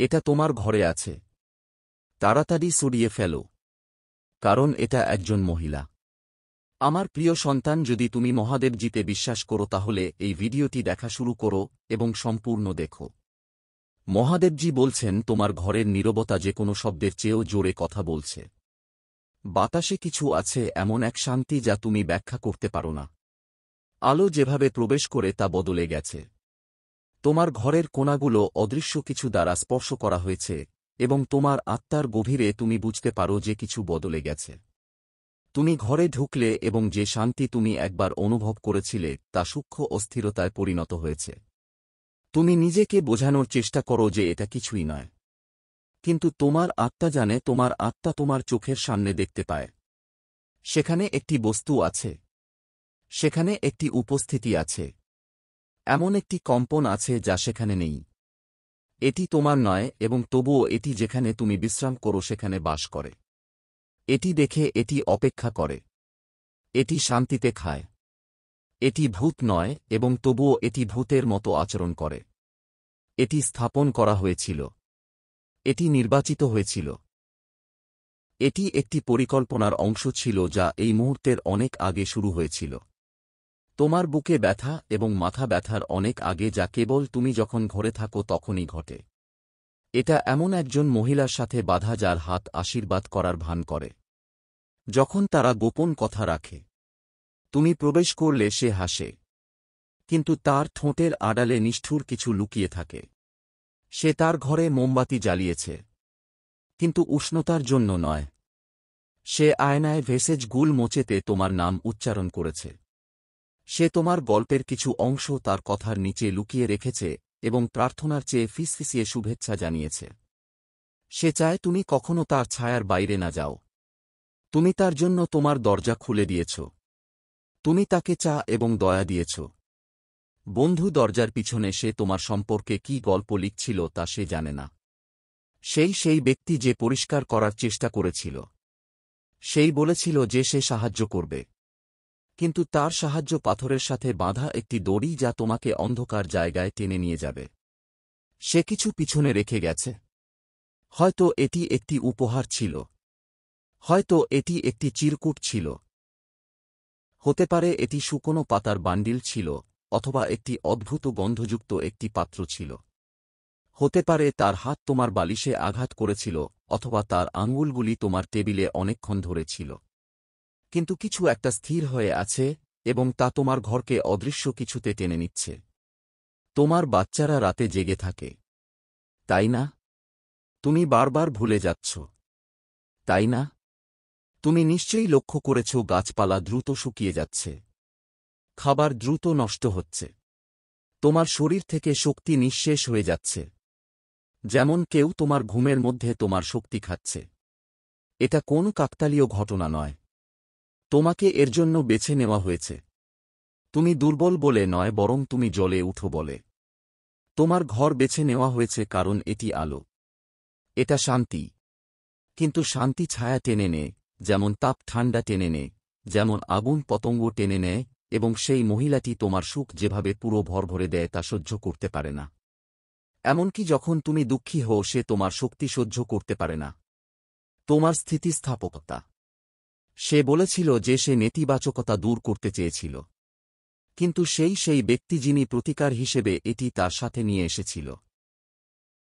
এটা তোমার ঘরে আছে। তাড়াতাড়ি সরিয়ে ফেলো, কারণ এটা একজন মহিলা। আমার প্রিয় সন্তান, যদি তুমি মহাদেবজিতে বিশ্বাস করো তাহলে এই ভিডিওটি দেখা শুরু করো এবং সম্পূর্ণ দেখো। মহাদেবজি বলছেন তোমার ঘরের নীরবতা যে কোনো শব্দের চেয়েও জোরে কথা বলছে। বাতাসে কিছু আছে, এমন এক শান্তি যা তুমি ব্যাখ্যা করতে পারো না। আলো যেভাবে প্রবেশ করে তা বদলে গেছে। তোমার ঘরের কোণাগুলো অদৃশ্য কিছু দ্বারা স্পর্শ করা হয়েছে এবং তোমার আত্মার গভীরে তুমি বুঝতে পারো যে কিছু বদলে গেছে। তুমি ঘরে ঢুকলে এবং যে শান্তি তুমি একবার অনুভব করেছিলে তা সূক্ষ্ম অস্থিরতায় পরিণত হয়েছে। তুমি নিজেকে বোঝানোর চেষ্টা করো যে এটা কিছুই নয়, কিন্তু তোমার আত্মা জানে, তোমার আত্মা তোমার চোখের সামনে দেখতে পায়। সেখানে একটি বস্তু আছে, সেখানে একটি উপস্থিতি আছে, এমন একটি কম্পন আছে যা সেখানে নেই। এটি তোমার নয় এবং তবুও এটি যেখানে তুমি বিশ্রাম করো সেখানে বাস করে। এটি দেখে এটি অপেক্ষা করে, এটি শান্তিতে খায়। এটি ভূত নয় এবং তবুও এটি ভূতের মতো আচরণ করে। এটি স্থাপন করা হয়েছিল, এটি নির্বাচিত হয়েছিল। এটি একটি পরিকল্পনার অংশ ছিল যা এই মুহূর্তের অনেক আগে শুরু হয়েছিল। তোমার বুকে ব্যথা এবং মাথা ব্যথার অনেক আগে, যা কেবল তুমি যখন ঘরে থাকো তখনই ঘটে। এটা এমন একজন মহিলার সাথে বাধা যার হাত আশীর্বাদ করার ভান করে। যখন তারা গোপন কথা রাখে, তুমি প্রবেশ করলে সে হাসে, কিন্তু তার ঠোঁটের আড়ালে নিষ্ঠুর কিছু লুকিয়ে থাকে। সে তার ঘরে মোমবাতি জ্বালিয়েছে, কিন্তু উষ্ণতার জন্য নয়। সে আয়নায় ভেষজ গুল মোচেতে তোমার নাম উচ্চারণ করেছে। সে তোমার গল্পের কিছু অংশ তার কথার নিচে লুকিয়ে রেখেছে এবং প্রার্থনার চেয়ে ফিসফিসিয়ে শুভেচ্ছা জানিয়েছে। সে চায় তুমি কখনো তার ছায়ার বাইরে না যাও। তুমি তার জন্য তোমার দরজা খুলে দিয়েছ। তুমি তাকে চা এবং দয়া দিয়েছ। বন্ধু, দরজার পিছনে সে তোমার সম্পর্কে কী গল্প লিখছিল তা সে জানে না। সেই ব্যক্তি যে পরিষ্কার করার চেষ্টা করেছিল। সেই বলেছিল যে সে সাহায্য করবে, কিন্তু তার সাহায্য পাথরের সাথে বাঁধা একটি দড়ি যা তোমাকে অন্ধকার জায়গায় টেনে নিয়ে যাবে। সে কিছু পিছনে রেখে গেছে। হয়তো এটি একটি উপহার ছিল, হয়তো এটি একটি চিরকুট ছিল, হতে পারে এটি শুকনো পাতার বান্ডিল ছিল, অথবা একটি অদ্ভুত গন্ধযুক্ত একটি পাত্র ছিল। হতে পারে তার হাত তোমার বালিশে আঘাত করেছিল, অথবা তার আঙুলগুলি তোমার টেবিলে অনেকক্ষণ ধরে ছিল। কিন্তু কিছু একটা স্থির হয়ে আছে এবং তা তোমার ঘরকে অদৃশ্য কিছুতে টেনে নিচ্ছে। তোমার বাচ্চারা রাতে জেগে থাকে, তাই না? তুমি বারবার ভুলে যাচ্ছ, তাই না? তুমি নিশ্চয়ই লক্ষ্য করেছ গাছপালা দ্রুত শুকিয়ে যাচ্ছে, খাবার দ্রুত নষ্ট হচ্ছে, তোমার শরীর থেকে শক্তি নিঃশেষ হয়ে যাচ্ছে, যেমন কেউ তোমার ঘুমের মধ্যে তোমার শক্তি খাচ্ছে। এটা কোন কাকতালীয় ঘটনা নয়। তোমাকে এর জন্য বেছে নেওয়া হয়েছে। তুমি দুর্বল বলে নয়, বরং তুমি জ্বলে উঠো বলে। তোমার ঘর বেছে নেওয়া হয়েছে কারণ এটি আলো, এটা শান্তি। কিন্তু শান্তি ছায়া টেনে নেয়, যেমন তাপ ঠান্ডা টেনে নেয়, যেমন আগুন পতঙ্গ টেনে নেয়, এবং সেই মহিলাটি তোমার সুখ যেভাবে পুরো ভর ভরে দেয় তা সহ্য করতে পারে না। এমনকি যখন তুমি দুঃখী হও সে তোমার শক্তি সহ্য করতে পারে না, তোমার স্থিতিস্থাপকতা। সে বলেছিল যে সে নেতিবাচকতা দূর করতে চেয়েছিল, কিন্তু সেই ব্যক্তি যিনি প্রতিকার হিসেবে এটি তার সাথে নিয়ে এসেছিল।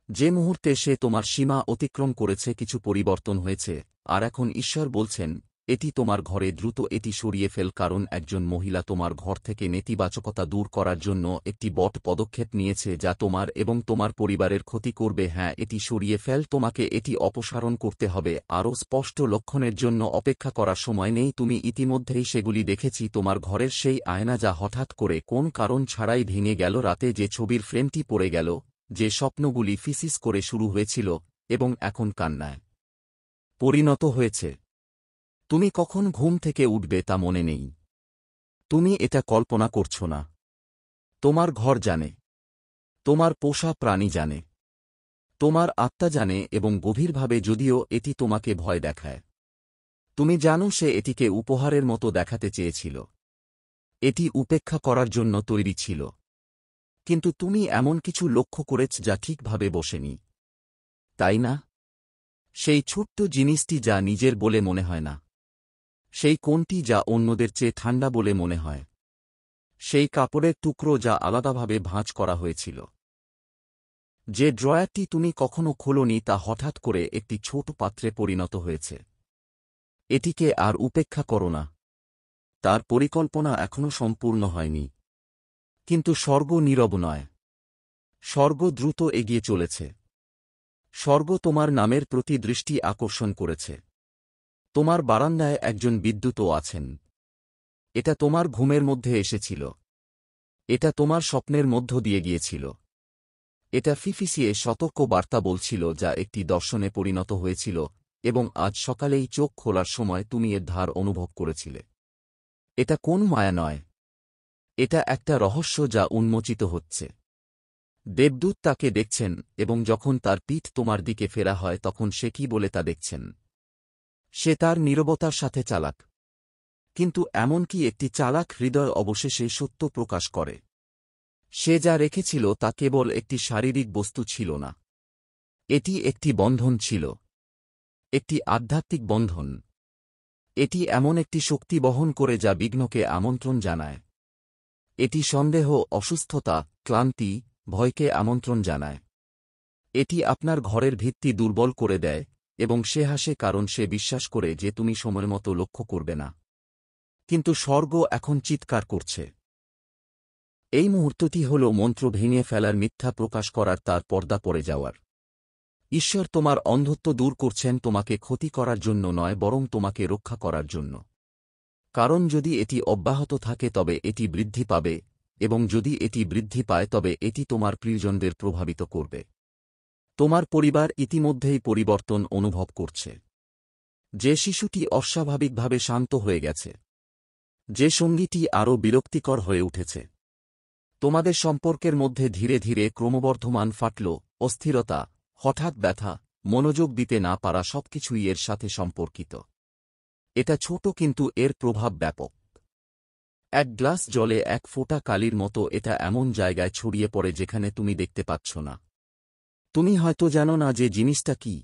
যে মুহূর্তে সে তোমার সীমা অতিক্রম করেছে কিছু পরিবর্তন হয়েছে, আর এখন ঈশ্বর বলছেন এটি তোমার ঘরে দ্রুত এটি সরিয়ে ফেল, কারণ একজন মহিলা তোমার ঘর থেকে নেতিবাচকতা দূর করার জন্য একটি বড় পদক্ষেপ নিয়েছে যা তোমার এবং তোমার পরিবারের ক্ষতি করবে। হ্যাঁ, এটি সরিয়ে ফেল, তোমাকে এটি অপসারণ করতে হবে। আরও স্পষ্ট লক্ষণের জন্য অপেক্ষা করার সময় নেই, তুমি ইতিমধ্যেই সেগুলি দেখেছি। তোমার ঘরের সেই আয়না যা হঠাৎ করে কোন কারণ ছাড়াই ভেঙে গেল, রাতে যে ছবির ফ্রেমটি পড়ে গেল, যে স্বপ্নগুলি ফিসিস করে শুরু হয়েছিল এবং এখন কান্নায় পরিণত হয়েছে। তুমি কখন ঘুম থেকে উঠবে তা মনে নেই। তুমি এটা কল্পনা করছ না। তোমার ঘর জানে, তোমার পোষা প্রাণী জানে, তোমার আত্মা জানে, এবং গভীরভাবে, যদিও এটি তোমাকে ভয় দেখায়। তুমি জানো সে এটিকে উপহারের মতো দেখাতে চেয়েছিল। এটি উপেক্ষা করার জন্য তৈরি ছিল। কিন্তু তুমি এমন কিছু লক্ষ্য করেছ যা ঠিকভাবে বসেনি। তাই না? সেই ছোট্ট জিনিসটি যা নিজের বলে মনে হয় না। সেই কোণটি যা অন্যদের চেয়ে ঠান্ডা বলে মনে হয়। সেই কাপড়ের টুকরো যা আলাদাভাবে ভাঁজ করা হয়েছিল। যে ড্রয়ারটি তুমি কখনো খোলনি তা হঠাৎ করে একটি ছোট পাত্রে পরিণত হয়েছে। এটিকে আর উপেক্ষা করো না। তার পরিকল্পনা এখনো সম্পূর্ণ হয়নি। কিন্তু স্বর্গ নীরব নয়। স্বর্গ দ্রুত এগিয়ে চলেছে। স্বর্গ তোমার নামের প্রতি দৃষ্টি আকর্ষণ করেছে। তোমার বারান্দায় একজন বিদ্যুৎও আছেন। এটা তোমার ঘুমের মধ্যে এসেছিল। এটা তোমার স্বপ্নের মধ্য দিয়ে গিয়েছিল। এটা ফিফিসিয়ে সতর্ক বার্তা বলছিল যা একটি দর্শনে পরিণত হয়েছিল, এবং আজ সকালেই চোখ খোলার সময় তুমি এর ধার অনুভব করেছিলে। এটা কোন মায়া নয়। এটা একটা রহস্য যা উন্মোচিত হচ্ছে। দেবদূত তাকে দেখছেন, এবং যখন তার পিঠ তোমার দিকে ফেরা হয় তখন সে কি বলে তা দেখছেন। সে তার নীরবতার সাথে চালাক। কিন্তু এমনকি একটি চালাক হৃদয় অবশেষে সত্য প্রকাশ করে। সে যা রেখেছিল তা কেবল একটি শারীরিক বস্তু ছিল না। এটি একটি বন্ধন ছিল। একটি আধ্যাত্মিক বন্ধন। এটি এমন একটি শক্তি বহন করে যা বিঘ্নকে আমন্ত্রণ জানায়। এটি সন্দেহ, অসুস্থতা, ক্লান্তি, ভয়কে আমন্ত্রণ জানায়। এটি আপনার ঘরের ভিত্তি দুর্বল করে দেয়, এবং সে হাসে কারণ সে বিশ্বাস করে যে তুমি সময়মতো লক্ষ্য করবে না। কিন্তু স্বর্গ এখন চিৎকার করছে। এই মুহূর্তটি হল মন্ত্র ভেঙে ফেলার, মিথ্যা প্রকাশ করার, তার পর্দা পড়ে যাওয়ার। ঈশ্বর তোমার অন্ধত্ব দূর করছেন, তোমাকে ক্ষতি করার জন্য নয় বরং তোমাকে রক্ষা করার জন্য। কারণ যদি এটি অব্যাহত থাকে তবে এটি বৃদ্ধি পাবে, এবং যদি এটি বৃদ্ধি পায় তবে এটি তোমার প্রিয়জনদের প্রভাবিত করবে। তোমার পরিবার ইতিমধ্যেই পরিবর্তন অনুভব করছে। যে শিশুটি অস্বাভাবিকভাবে শান্ত হয়ে গেছে, যে সঙ্গীটি আরও বিরক্তিকর হয়ে উঠেছে, তোমাদের সম্পর্কের মধ্যে ধীরে ধীরে ক্রমবর্ধমান ফাটল, অস্থিরতা, হঠাৎ ব্যথা, মনোযোগ দিতে না পারা সবকিছুই এর সাথে সম্পর্কিত। এটা ছোট কিন্তু এর প্রভাব ব্যাপক। এক গ্লাস জলে এক ফোঁটা কালির মতো এটা এমন জায়গায় ছড়িয়ে পড়ে যেখানে তুমি দেখতে পাচ্ছ না। তুমি হয়তো জানো না যে জিনিসটা কি,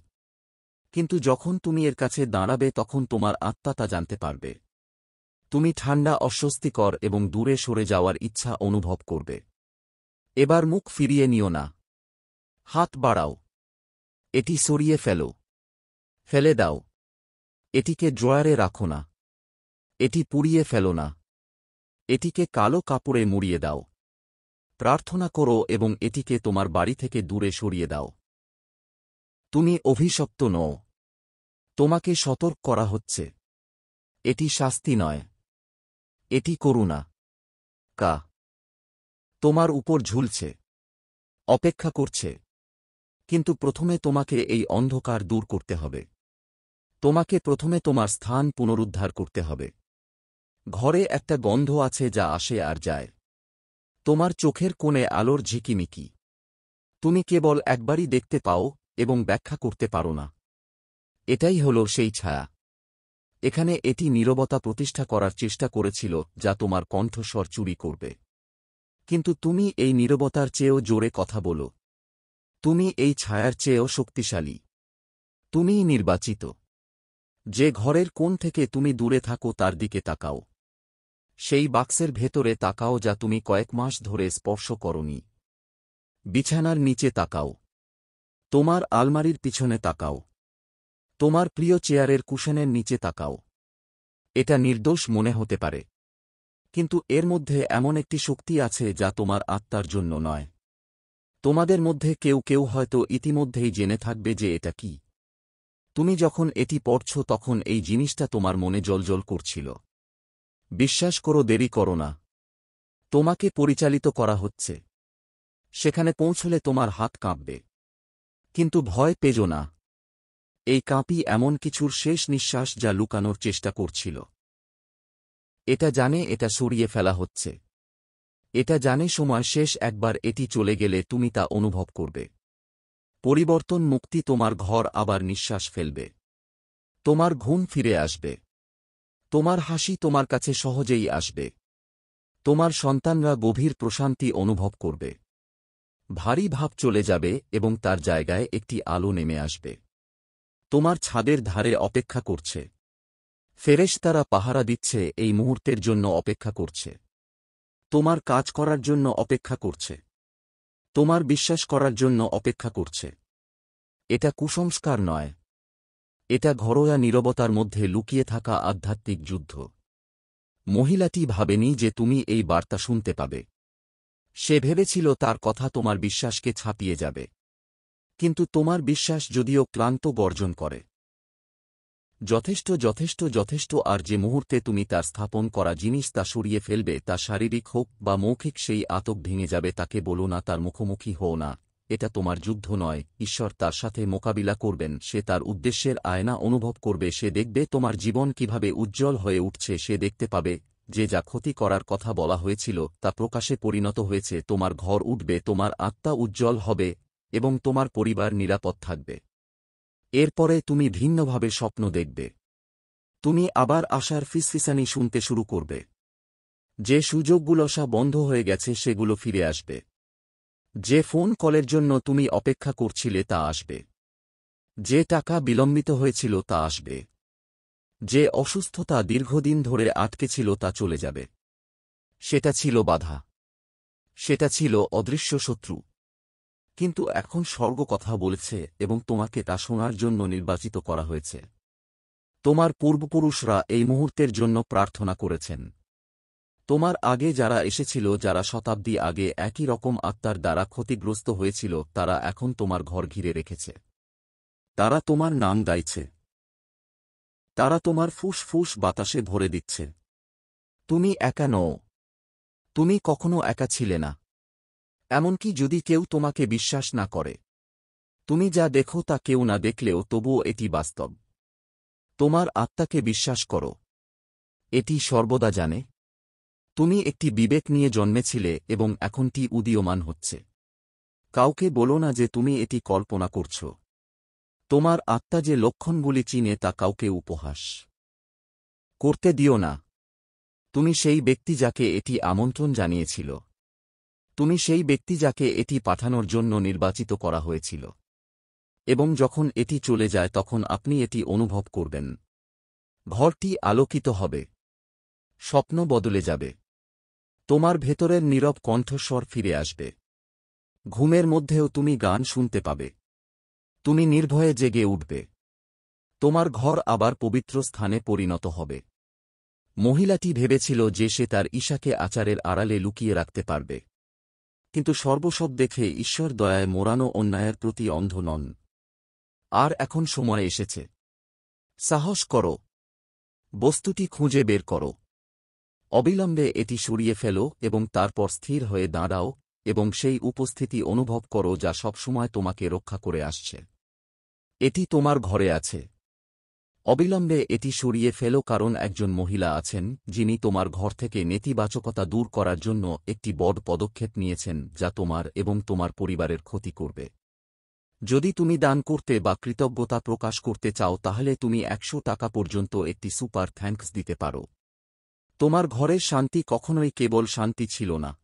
কিন্তু যখন তুমি এর কাছে দাঁড়াবে তখন তোমার আত্মা তা জানতে পারবে। তুমি ঠান্ডা, অস্বস্তিকর এবং দূরে সরে যাওয়ার ইচ্ছা অনুভব করবে। এবার মুখ ফিরিয়ে নিও না। হাত বাড়াও। এটি সরিয়ে ফেলো। ফেলে দাও। এটিকে ড্রয়ারে রাখো না। এটি পুড়িয়ে ফেলো না। এটিকে কালো কাপড়ে মুড়িয়ে দাও। প্রার্থনা করো এবং এটিকে তোমার বাড়ি থেকে দূরে সরিয়ে দাও। তুমি অভিশপ্ত নও। তোমাকে সতর্ক করা হচ্ছে। এটি শাস্তি নয়। এটি করুণা। তোমার উপর ঝুলছে। অপেক্ষা করছে। কিন্তু প্রথমে তোমাকে এই অন্ধকার দূর করতে হবে। তোমাকে প্রথমে তোমার স্থান পুনরুদ্ধার করতে হবে। ঘরে একটা গন্ধ আছে যা আসে আর যায়। তোমার চোখের কোণে আলোর ঝিকিমিকি। তুমি কেবল একবারই দেখতে পাও এবং ব্যাখ্যা করতে পারো না। এটাই হল সেই ছায়া। এখানে এটি নীরবতা প্রতিষ্ঠা করার চেষ্টা করেছিল যা তোমার কণ্ঠস্বর চুরি করবে। কিন্তু তুমি এই নীরবতার চেয়েও জোরে কথা বলো। তুমি এই ছায়ার চেয়েও শক্তিশালী। তুমিই নির্বাচিত। যে ঘরের কোণ থেকে তুমি দূরে থাকো তার দিকে তাকাও। সেই বাক্সের ভেতরে তাকাও যা তুমি কয়েক মাস ধরে স্পর্শ করনি। বিছানার নিচে তাকাও। তোমার আলমারির পিছনে তাকাও। তোমার প্রিয় চেয়ারের কুশনের নিচে তাকাও। এটা নির্দোষ মনে হতে পারে, কিন্তু এর মধ্যে এমন একটি শক্তি আছে যা তোমার আত্মার জন্য নয়। তোমাদের মধ্যে কেউ কেউ হয়তো ইতিমধ্যেই জেনে থাকবে যে এটা কি। তুমি যখন এটি পড়ছ তখন এই জিনিসটা তোমার মনে জ্বলজ্বল করছিল। বিশ্বাস করো, দেরি করো না। তোমাকে পরিচালিত করা হচ্ছে। সেখানে পৌঁছলে তোমার হাত কাঁপবে। কিন্তু ভয় পেজো না। এই কাঁপি এমন কিছুর শেষ নিঃশ্বাস যা লুকানোর চেষ্টা করছিল। এটা জানে এটা সরিয়ে ফেলা হচ্ছে। এটা জানে সময় শেষ। একবার এটি চলে গেলে তুমি তা অনুভব করবে। পরিবর্তন, মুক্তি, তোমার ঘর আবার নিঃশ্বাস ফেলবে। তোমার ঘুম ফিরে আসবে। তোমার হাসি তোমার কাছে সহজেই আসবে। তোমার সন্তানরা গভীর প্রশান্তি অনুভব করবে। ভারী ভাব চলে যাবে এবং তার জায়গায় একটি আলো নেমে আসবে। তোমার ছাদের ধারে অপেক্ষা করছে। ফেরেশতারা পাহারা দিচ্ছে, এই মুহূর্তের জন্য অপেক্ষা করছে। তোমার কাজ করার জন্য অপেক্ষা করছে। তোমার বিশ্বাস করার জন্য অপেক্ষা করছে। এটা কুসংস্কার নয়। এটা ঘরোয়া নীরবতার মধ্যে লুকিয়ে থাকা আধ্যাত্মিক যুদ্ধ। মহিলাটি ভাবেনি যে তুমি এই বার্তা শুনতে পাবে। সে ভেবেছিল তার কথা তোমার বিশ্বাসকে ছাপিয়ে যাবে। কিন্তু তোমার বিশ্বাস যদিও ক্লান্ত গর্জন করে, যথেষ্ট যথেষ্ট যথেষ্ট, আর যে মুহূর্তে তুমি তার স্থাপন করা জিনিস তা সরিয়ে ফেলবে, তা শারীরিক হোক বা মৌখিক, সেই আতক ভেঙে যাবে। তাকে বলো না, তার মুখোমুখি হও না। এটা তোমার যুদ্ধ নয়। ঈশ্বর তার সাথে মোকাবিলা করবেন। সে তার উদ্দেশ্যের আয়না অনুভব করবে। সে দেখবে তোমার জীবন কিভাবে উজ্জ্বল হয়ে উঠছে। সে দেখতে পাবে যে যা ক্ষতি করার কথা বলা হয়েছিল তা প্রকাশে পরিণত হয়েছে। তোমার ঘর উঠবে, তোমার আত্মা উজ্জ্বল হবে এবং তোমার পরিবার নিরাপদ থাকবে। এরপরে তুমি ভিন্নভাবে স্বপ্ন দেখবে। তুমি আবার আশার ফিসফিসানি শুনতে শুরু করবে। যে সুযোগগুলোসা বন্ধ হয়ে গেছে সেগুলো ফিরে আসবে। যে ফোন কলের জন্য তুমি অপেক্ষা করছিলে তা আসবে। যে টাকা বিলম্বিত হয়েছিল তা আসবে। যে অসুস্থতা দীর্ঘদিন ধরে আটকে ছিল তা চলে যাবে। সেটা ছিল বাধা। সেটা ছিল অদৃশ্য শত্রু। কিন্তু এখন স্বর্গ কথা বলেছে এবং তোমাকে তা শোনার জন্য নির্বাচিত করা হয়েছে। তোমার পূর্বপুরুষরা এই মুহূর্তের জন্য প্রার্থনা করেছেন। তোমার আগে যারা এসেছিল, যারা শতাব্দী আগে একই রকম আত্মার দ্বারা ক্ষতিগ্রস্ত হয়েছিল, তারা এখন তোমার ঘর ঘিরে রেখেছে। তারা তোমার নাম গাইছে। তারা তোমার ফুসফুস বাতাসে ভরে দিচ্ছে। তুমি একা নও। তুমি কখনো একা ছিলে না। এমনকি যদি কেউ তোমাকে বিশ্বাস না করে, তুমি যা দেখো তা কেউ না দেখলেও তবুও এটি বাস্তব। তোমার আত্মাকে বিশ্বাস করো। এটি সর্বদা জানে। তুমি একটি বিবেক নিয়ে জন্মেছিলে এবং এখনটি উদীয়মান হচ্ছে। কাউকে বলো না যে তুমি এটি কল্পনা করছ। তোমার আত্মা যে লক্ষণগুলি চিনে তা কাউকে উপহাস করতে দিও না। তুমি সেই ব্যক্তি যাকে এটি আমন্ত্রণ জানিয়েছিল। তুমি সেই ব্যক্তি যাকে এটি পাঠানোর জন্য নির্বাচিত করা হয়েছিল। এবং যখন এটি চলে যায় তখন আপনি এটি অনুভব করবেন। ঘরটি আলোকিত হবে। স্বপ্ন বদলে যাবে। তোমার ভেতরের নীরব কণ্ঠস্বর ফিরে আসবে। ঘুমের মধ্যেও তুমি গান শুনতে পাবে। তুমি নির্ভয়ে জেগে উঠবে। তোমার ঘর আবার পবিত্র স্থানে পরিণত হবে। মহিলাটি ভেবেছিল যে সে তার ঈশাকে আচারের আড়ালে লুকিয়ে রাখতে পারবে। কিন্তু সর্বসব দেখে ঈশ্বর দয়ায় মোড়ানো অন্যায়ের প্রতি অন্ধ নন। আর এখন সময় এসেছে। সাহস করো। বস্তুটি খুঁজে বের করো। অবিলম্বে এটি সরিয়ে ফেলো এবং তারপর স্থির হয়ে দাঁড়াও এবং সেই উপস্থিতি অনুভব করো যা সবসময় তোমাকে রক্ষা করে আসছে। এটি তোমার ঘরে আছে। অবিলম্বে এটি সরিয়ে ফেলো, কারণ একজন মহিলা আছেন যিনি তোমার ঘর থেকে নেতিবাচকতা দূর করার জন্য একটি বড় পদক্ষেপ নিয়েছেন যা তোমার এবং তোমার পরিবারের ক্ষতি করবে। যদি তুমি দান করতে বা কৃতজ্ঞতা প্রকাশ করতে চাও তাহলে তুমি 100 টাকা পর্যন্ত একটি সুপার থ্যাঙ্কস দিতে পারো। তোমার ঘরের শান্তি কখনোই কেবল শান্তি ছিল না।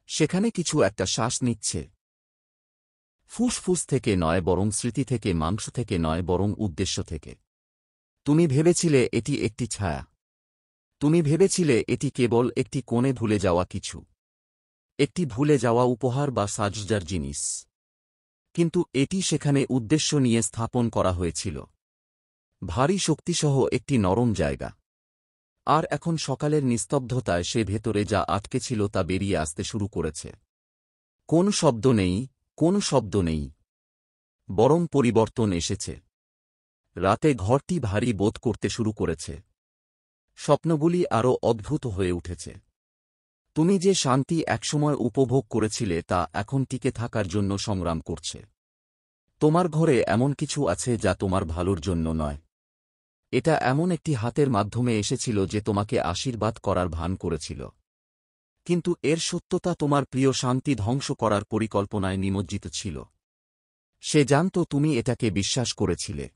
সেখানে কিছু একটা শ্বাস নিচ্ছে। ফুসফুস থেকে নয় বরং স্মৃতি থেকে, মাংস থেকে নয় বরং উদ্দেশ্য থেকে। তুমি ভেবেছিলে এটি একটি ছায়া। তুমি ভেবেছিলে এটি কেবল একটি কোণে ভুলে যাওয়া কিছু, একটি ভুলে যাওয়া উপহার বা সাজসজ্জার জিনিস। কিন্তু এটি সেখানে উদ্দেশ্য নিয়ে স্থাপন করা হয়েছিল। ভারী শক্তিসহ একটি নরম জায়গা। আর এখন সকালের নিস্তব্ধতায় সে ভেতরে যা আটকে ছিল তা বেরিয়ে আসতে শুরু করেছে। কোন শব্দ নেই, কোন শব্দ নেই, বরং পরিবর্তন এসেছে। রাতে ঘরটি ভারী বোধ করতে শুরু করেছে। স্বপ্নগুলি আরও অদ্ভুত হয়ে উঠেছে। তুমি যে শান্তি একসময় উপভোগ করেছিলে তা এখন টিকে থাকার জন্য সংগ্রাম করছে। তোমার ঘরে এমন কিছু আছে যা তোমার ভালোর জন্য নয়। এটা এমন একটি হাতের মাধ্যমে এসেছিল যে তোমাকে আশীর্বাদ করার ভান করেছিল। কিন্তু এর সত্যতা তোমার প্রিয় শান্তি ধ্বংস করার পরিকল্পনায় নিমজ্জিত ছিল। সে জানত তুমি এটাকে বিশ্বাস করেছিলে।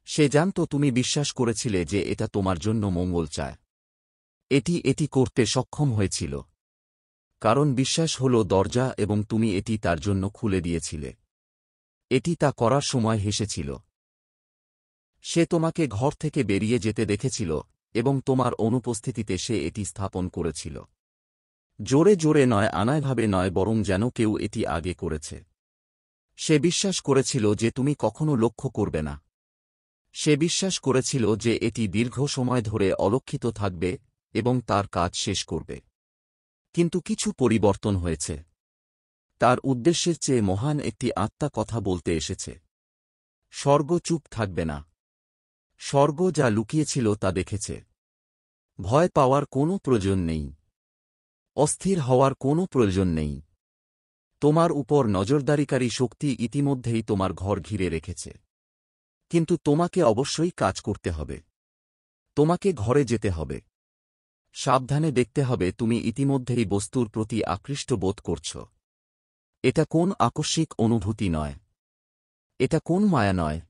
সে জানত তুমি বিশ্বাস করেছিলে যে এটা তোমার জন্য মঙ্গল চায়। এটি করতে সক্ষম হয়েছিল। কারণ বিশ্বাস হল দরজা এবং তুমি এটি তার জন্য খুলে দিয়েছিলে। এটি তা করার সময় হেসেছিল। সে তোমাকে ঘর থেকে বেরিয়ে যেতে দেখেছিল এবং তোমার অনুপস্থিতিতে সে এটি স্থাপন করেছিল। জোরে জোরে নয়, আনায়ভাবে নয়, বরং যেন কেউ এটি আগে করেছে। সে বিশ্বাস করেছিল যে তুমি কখনো লক্ষ্য করবে না। সে বিশ্বাস করেছিল যে এটি দীর্ঘ সময় ধরে অলক্ষিত থাকবে এবং তার কাজ শেষ করবে। কিন্তু কিছু পরিবর্তন হয়েছে। তার উদ্দেশ্যের চেয়ে মহান একটি আত্মা কথা বলতে এসেছে। স্বর্গ চুপ থাকবে না। স্বর্গ যা লুকিয়েছিল তা দেখেছে। ভয় পাওয়ার কোনো প্রয়োজন নেই। অস্থির হওয়ার কোনো প্রয়োজন নেই। তোমার উপর নজরদারিকারী শক্তি ইতিমধ্যেই তোমার ঘর ঘিরে রেখেছে। কিন্তু তোমাকে অবশ্যই কাজ করতে হবে। তোমাকে ঘরে যেতে হবে। সাবধানে দেখতে হবে তুমি ইতিমধ্যেই বস্তুর প্রতি আকৃষ্ট বোধ করছ। এটা কোন আকস্মিক অনুভূতি নয়। এটা কোন মায়া নয়।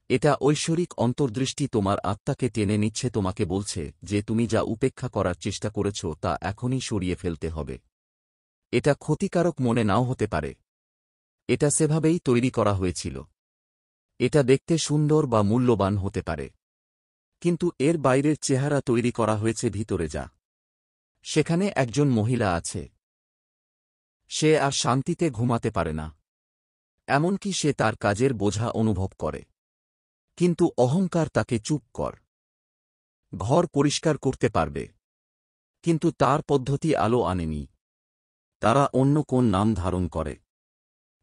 এটা ঐশ্বরিক অন্তর্দৃষ্টি তোমার আত্মাকে টেনে নিচ্ছে, তোমাকে বলছে যে তুমি যা উপেক্ষা করার চেষ্টা করেছ তা এখনই সরিয়ে ফেলতে হবে। এটা ক্ষতিকারক মনে নাও হতে পারে। এটা সেভাবেই তৈরি করা হয়েছিল। এটা দেখতে সুন্দর বা মূল্যবান হতে পারে। কিন্তু এর বাইরের চেহারা তৈরি করা হয়েছে ভিতরে যা। সেখানে একজন মহিলা আছে। সে আর শান্তিতে ঘুমাতে পারে না। এমনকি সে তার কাজের বোঝা অনুভব করে। কিন্তু অহংকার তাকে চুপ কর। ঘর পরিষ্কার করতে পারবে। কিন্তু তার পদ্ধতি আলো আনেনি। তারা অন্য কোন নাম ধারণ করে।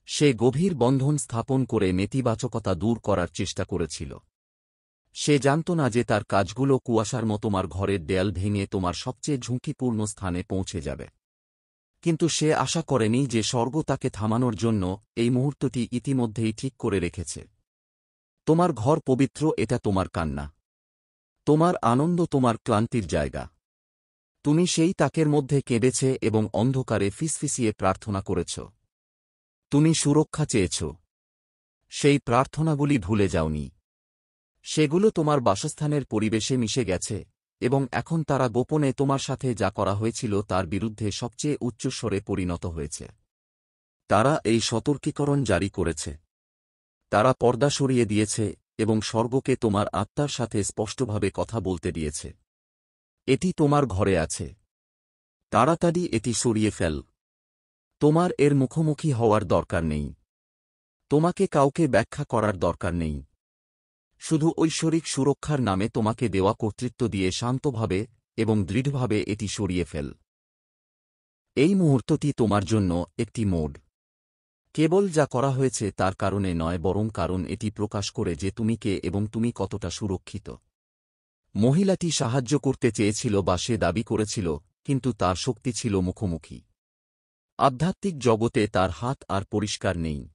সে গভীর বন্ধন স্থাপন করে নেতিবাচকতা দূর করার চেষ্টা করেছিল। সে জানত না যে তার কাজগুলো কুয়াশার মতো তোমার ঘরের দেয়াল ভেঙে তোমার সবচেয়ে ঝুঁকিপূর্ণ স্থানে পৌঁছে যাবে। কিন্তু সে আশা করেনি যে স্বর্গ তাকে থামানোর জন্য এই মুহূর্তটি ইতিমধ্যেই ঠিক করে রেখেছে। তোমার ঘর পবিত্র, এটা তোমার কান্না, তোমার আনন্দ, তোমার ক্লান্তির জায়গা। তুমি সেই তাকের মধ্যে কেঁদেছে এবং অন্ধকারে ফিসফিসিয়ে প্রার্থনা করেছ। তুমি সুরক্ষা চেয়েছ। সেই প্রার্থনাগুলি ভুলে যাওনি। সেগুলো তোমার বাসস্থানের পরিবেশে মিশে গেছে এবং এখন তারা গোপনে তোমার সাথে যা করা হয়েছিল তার বিরুদ্ধে সবচেয়ে উচ্চস্বরে পরিণত হয়েছে। তারা এই সতর্কীকরণ জারি করেছে। তারা পর্দা সরিয়ে দিয়েছে এবং স্বর্গকে তোমার আত্মার সাথে স্পষ্টভাবে কথা বলতে দিয়েছে। এটি তোমার ঘরে আছে। তাড়াতাড়ি এটি সরিয়ে ফেল। তোমার এর মুখোমুখি হওয়ার দরকার নেই। তোমাকে কাউকে ব্যাখ্যা করার দরকার নেই। শুধু ঐশ্বরিক সুরক্ষার নামে তোমাকে দেওয়া কর্তৃত্ব দিয়ে শান্তভাবে এবং দৃঢ়ভাবে এটি সরিয়ে ফেল। এই মুহূর্তটি তোমার জন্য একটি মোড। কেবল যা করা হয়েছে তার কারণে নয়, বরং কারণ এটি প্রকাশ করে যে তুমি কে এবং তুমি কতটা সুরক্ষিত। মহিলাটি সাহায্য করতে চেয়েছিল বা সে দাবি করেছিল, কিন্তু তার শক্তি ছিল মুখোমুখি। আধ্যাত্মিক জগতে তার হাত আর পরিষ্কার নেই।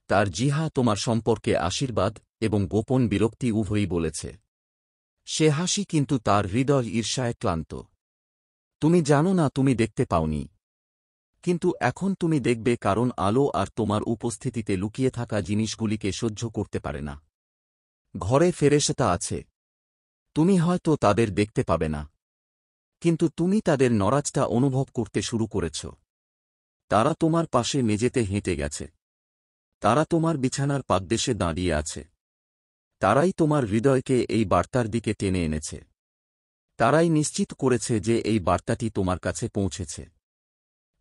তার জিহা তোমার সম্পর্কে আশীর্বাদ এবং গোপন বিরক্তি উভয়ই বলেছে। সে হাসি, কিন্তু তার হৃদয় ঈর্ষায় ক্লান্ত। তুমি জানো না, তুমি দেখতে পাওনি। কিন্তু এখন তুমি দেখবে, কারণ আলো আর তোমার উপস্থিতিতে লুকিয়ে থাকা জিনিসগুলিকে সহ্য করতে পারে না। ঘরে ফেরেশতা আছে। তুমি হয়তো তাদের দেখতে পাবে না, কিন্তু তুমি তাদের নড়াচটা অনুভব করতে শুরু করেছ। তারা তোমার পাশে মেঝেতে হেঁটে গেছে। তারা তোমার বিছানার পাদদেশে দাঁড়িয়ে আছে। তারাই তোমার হৃদয়কে এই বার্তার দিকে টেনে এনেছে। তারাই নিশ্চিত করেছে যে এই বার্তাটি তোমার কাছে পৌঁছেছে।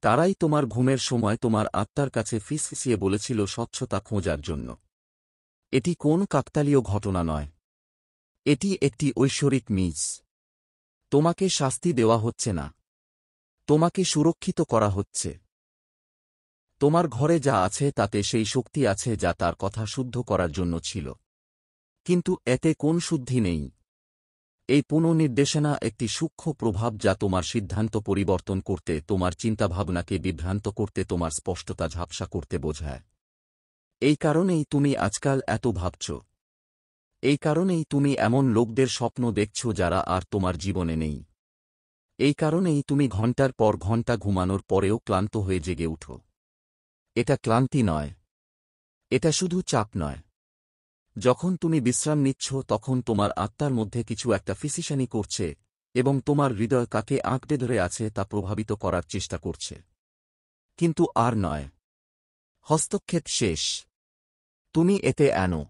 তারাই তোমার ঘুমের সময় তোমার আত্মার কাছে ফিসফিসিয়ে বলেছিল স্বচ্ছতা খোঁজার জন্য। এটি কোন কাকতালীয় ঘটনা নয়। এটি একটি ঐশ্বরিক মিস। তোমাকে শাস্তি দেওয়া হচ্ছে না। তোমাকে সুরক্ষিত করা হচ্ছে। তোমার ঘরে যা আছে তাতে সেই শক্তি আছে যা তার কথা শুদ্ধ করার জন্য ছিল। কিন্তু এতে কোন শুদ্ধি নেই। এই পুনর্নির্দেশনা একটি সূক্ষ্ম প্রভাব যা তোমার সিদ্ধান্ত পরিবর্তন করতে, তোমার চিন্তাভাবনাকে বিভ্রান্ত করতে, তোমার স্পষ্টতা ঝাপসা করতে বোঝায়। এই কারণেই তুমি আজকাল এত ভাবছ। এই কারণেই তুমি এমন লোকদের স্বপ্ন দেখছ যারা আর তোমার জীবনে নেই। এই কারণেই তুমি ঘণ্টার পর ঘণ্টা ঘুমানোর পরেও ক্লান্ত হয়ে জেগে উঠো। এটা ক্লান্তি নয়। এটা শুধু চাপ নয়। যখন তুমি বিশ্রাম নিচ্ছ তখন তোমার আত্মার মধ্যে কিছু একটা ফিসিসানি করছে, এবং তোমার হৃদয় কাকে আঁকড়ে ধরে আছে তা প্রভাবিত করার চেষ্টা করছে। কিন্তু আর নয়। হস্তক্ষেপ শেষ। তুমি এতে আনো।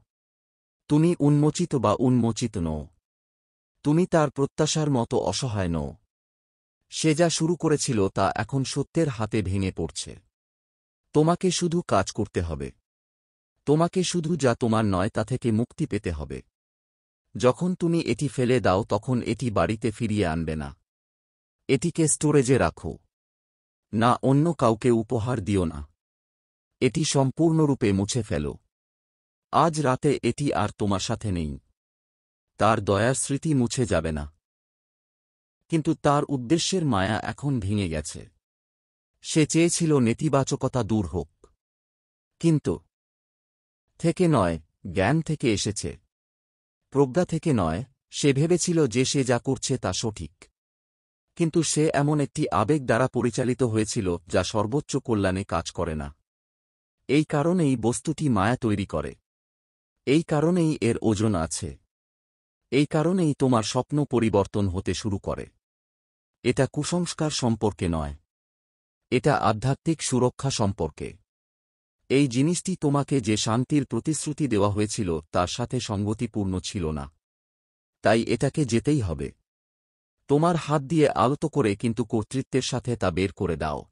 তুমি উন্মোচিত বা উন্মোচিত নও। তুমি তার প্রত্যাশার মতো অসহায় নও। সে যা শুরু করেছিল তা এখন সত্যের হাতে ভেঙে পড়ছে। তোমাকে শুধু কাজ করতে হবে। তোমাকে শুধু যা তোমার নয় তা থেকে মুক্তি পেতে হবে। যখন তুমি এটি ফেলে দাও তখন এটি বাড়িতে ফিরিয়ে আনবে না। এটিকে স্টোরেজে রাখো। না, অন্য কাউকে উপহার দিও না। এটি সম্পূর্ণরূপে মুছে ফেলো। আজ রাতে এটি আর তোমার সাথে নেই। তার দয়ার স্মৃতি মুছে যাবে না। কিন্তু তার উদ্দেশ্যের মায়া এখন ভেঙে গেছে। সে চেয়েছিল নেতিবাচকতা দূর হোক। কিন্তু থেকে নয়, জ্ঞান থেকে এসেছে। প্রজ্ঞা থেকে নয়, সে ভেবেছিল যে সে যা করছে তা সঠিক। কিন্তু সে এমন একটি আবেগ দ্বারা পরিচালিত হয়েছিল যা সর্বোচ্চ কল্যাণে কাজ করে না। এই কারণেই বস্তুটি মায়া তৈরি করে। এই কারণেই এর ওজন আছে। এই কারণেই তোমার স্বপ্ন পরিবর্তন হতে শুরু করে। এটা কুসংস্কার সম্পর্কে নয়। এটা আধ্যাত্মিক সুরক্ষা সম্পর্কে। এই জিনিসটি তোমাকে যে শান্তির প্রতিশ্রুতি দেওয়া হয়েছিল তার সাথে সঙ্গতিপূর্ণ ছিল না। তাই এটাকে যেতেই হবে। তোমার হাত দিয়ে আলতো করে কিন্তু কর্তৃত্বের সাথে তা বের করে দাও।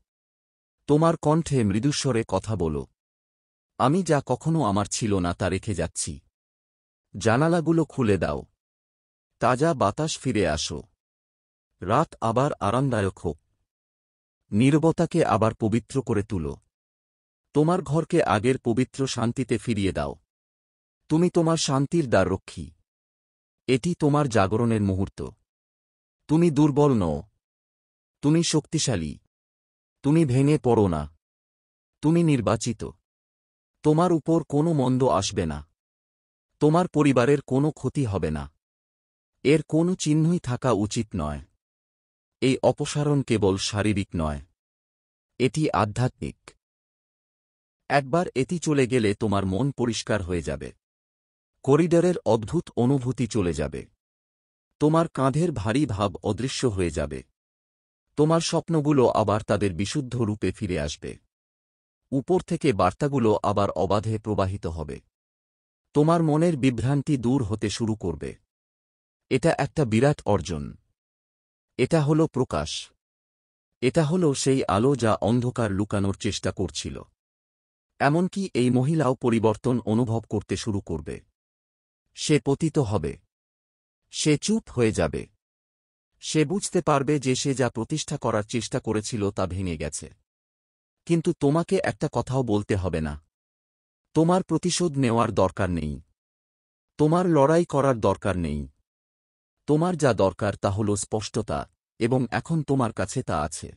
তোমার কণ্ঠে মৃদুস্বরে কথা বলো। আমি যা কখনো আমার ছিল না তা রেখে যাচ্ছি। জানালাগুলো খুলে দাও। তাজা বাতাস ফিরে আসো। রাত আবার আরামদায়ক হোক। নীরবতাকে আবার পবিত্র করে তুলো। তোমার ঘরকে আগের পবিত্র শান্তিতে ফিরিয়ে দাও। তুমি তোমার শান্তির দ্বাররক্ষী। এটি তোমার জাগরণের মুহূর্ত। তুমি দুর্বল নও। তুমি শক্তিশালী। তুমি ভেঙে পড়ো না। তুমি নির্বাচিত। তোমার উপর কোনো মন্দ আসবে না। তোমার পরিবারের কোনো ক্ষতি হবে না। এর কোনো চিহ্নই থাকা উচিত নয়। এই অপসারণ কেবল শারীরিক নয়। এটি আধ্যাত্মিক। একবার এটি চলে গেলে তোমার মন পরিষ্কার হয়ে যাবে। করিডরের অদ্ভুত অনুভূতি চলে যাবে। তোমার কাঁধের ভারী ভাব অদৃশ্য হয়ে যাবে। তোমার স্বপ্নগুলো আবার তাদের বিশুদ্ধ রূপে ফিরে আসবে। উপর থেকে বার্তাগুলো আবার অবাধে প্রবাহিত হবে। তোমার মনের বিভ্রান্তি দূর হতে শুরু করবে। এটা একটা বিরাট অর্জন। এটা হল প্রকাশ। এটা হল সেই আলো যা অন্ধকার লুকানোর চেষ্টা করছিল। এমনকি এই মহিলাও পরিবর্তন অনুভব করতে শুরু করবে। সে পতিত হবে। সে চুপ হয়ে যাবে। সে বুঝতে পারবে যে সে যা প্রতিষ্ঠা করার চেষ্টা করেছিল তা ভেঙে গেছে। কিন্তু তোমাকে একটা কথাও বলতে হবে না। তোমার প্রতিশোধ নেওয়ার দরকার নেই। তোমার লড়াই করার দরকার নেই। তোমার যা দরকার তা হল স্পষ্টতা, এবং এখন তোমার কাছে তা আছে।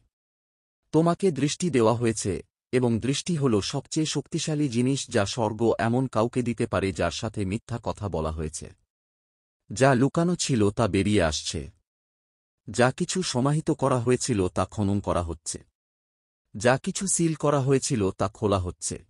তোমাকে দৃষ্টি দেওয়া হয়েছে, এবং দৃষ্টি হল সবচেয়ে শক্তিশালী জিনিস যা স্বর্গ এমন কাউকে দিতে পারে যার সাথে মিথ্যা কথা বলা হয়েছে। যা লুকানো ছিল তা বেরিয়ে আসছে। যা কিছু সমাহিত করা হয়েছিল তা খনন করা হচ্ছে। যা কিছু সিল করা হয়েছিল তা খোলা হচ্ছে।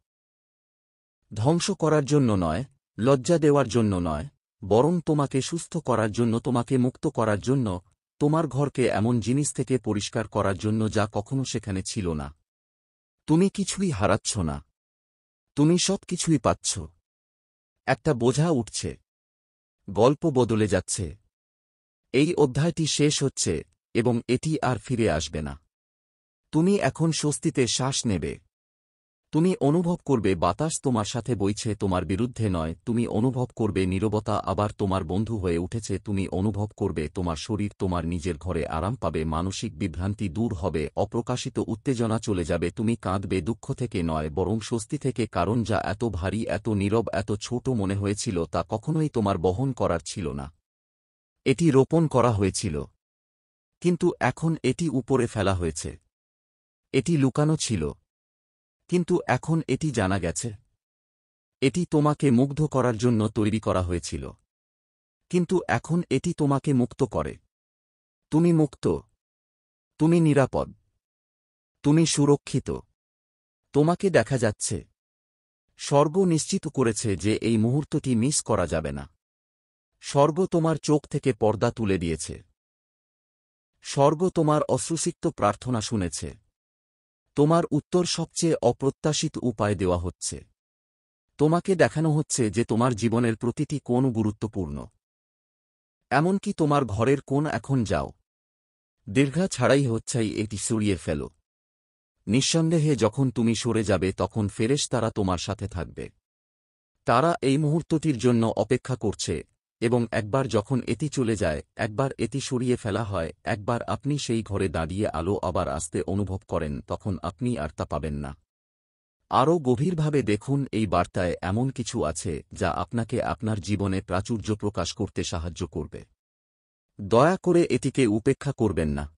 ধ্বংস করার জন্য নয়, লজ্জা দেওয়ার জন্য নয়, বরং তোমাকে সুস্থ করার জন্য, তোমাকে মুক্ত করার জন্য, তোমার ঘরকে এমন জিনিস থেকে পরিষ্কার করার জন্য যা কখনো সেখানে ছিল না। তুমি কিছুই হারাচ্ছ না। তুমি সব কিছুই পাচ্ছ। একটা বোঝা উঠছে। গল্প বদলে যাচ্ছে। এই অধ্যায়টি শেষ হচ্ছে, এবং এটি আর ফিরে আসবে না। তুমি এখন স্বস্তিতে শ্বাস নেবে। তুমি অনুভব করবে বাতাস তোমার সাথে বইছে, তোমার বিরুদ্ধে নয়। তুমি অনুভব করবে নীরবতা আবার তোমার বন্ধু হয়ে উঠেছে। তুমি অনুভব করবে তোমার শরীর তোমার নিজের ঘরে আরাম পাবে। মানসিক বিভ্রান্তি দূর হবে। অপ্রকাশিত উত্তেজনা চলে যাবে। তুমি কাঁদবে দুঃখ থেকে নয়, বরং স্বস্তি থেকে, কারণ যা এত ভারী, এত নীরব, এত ছোট মনে হয়েছিল তা কখনোই তোমার বহন করার ছিল না। এটি রোপণ করা হয়েছিল। কিন্তু এখন এটি উপরে ফেলা হয়েছে। এটি লুকানো ছিল। কিন্তু এখন এটি জানা গেছে। এটি তোমাকে মুগ্ধ করার জন্য তৈরি করা হয়েছিল। কিন্তু এখন এটি তোমাকে মুক্ত করে। তুমি মুক্ত। তুমি নিরাপদ। তুমি সুরক্ষিত। তোমাকে দেখা যাচ্ছে। স্বর্গ নিশ্চিত করেছে যে এই মুহূর্তটি মিস করা যাবে না। স্বর্গ তোমার চোখ থেকে পর্দা তুলে দিয়েছে। স্বর্গ তোমার অশ্রুসিক্ত প্রার্থনা শুনেছে। তোমার উত্তর সবচেয়ে অপ্রত্যাশিত উপায় দেওয়া হচ্ছে। তোমাকে দেখানো হচ্ছে যে তোমার জীবনের প্রতিটি কোণ গুরুত্বপূর্ণ। এমনকি তোমার ঘরের কোণ। এখন যাও, দীর্ঘা ছাড়াই হচ্ছাই এটি সরিয়ে ফেলো। নিঃসন্দেহে যখন তুমি সরে যাবে তখন ফেরেশতারা তোমার সাথে থাকবে। তারা এই মুহূর্তটির জন্য অপেক্ষা করছে, এবং একবার যখন এটি চলে যায়, একবার এটি সরিয়ে ফেলা হয়, একবার আপনি সেই ঘরে দাঁড়িয়ে আলো আবার আসতে অনুভব করেন, তখন আপনি আর তা পাবেন না। আরও গভীরভাবে দেখুন, এই বার্তায় এমন কিছু আছে যা আপনাকে আপনার জীবনে প্রাচুর্য প্রকাশ করতে সাহায্য করবে। দয়া করে এটিকে উপেক্ষা করবেন না।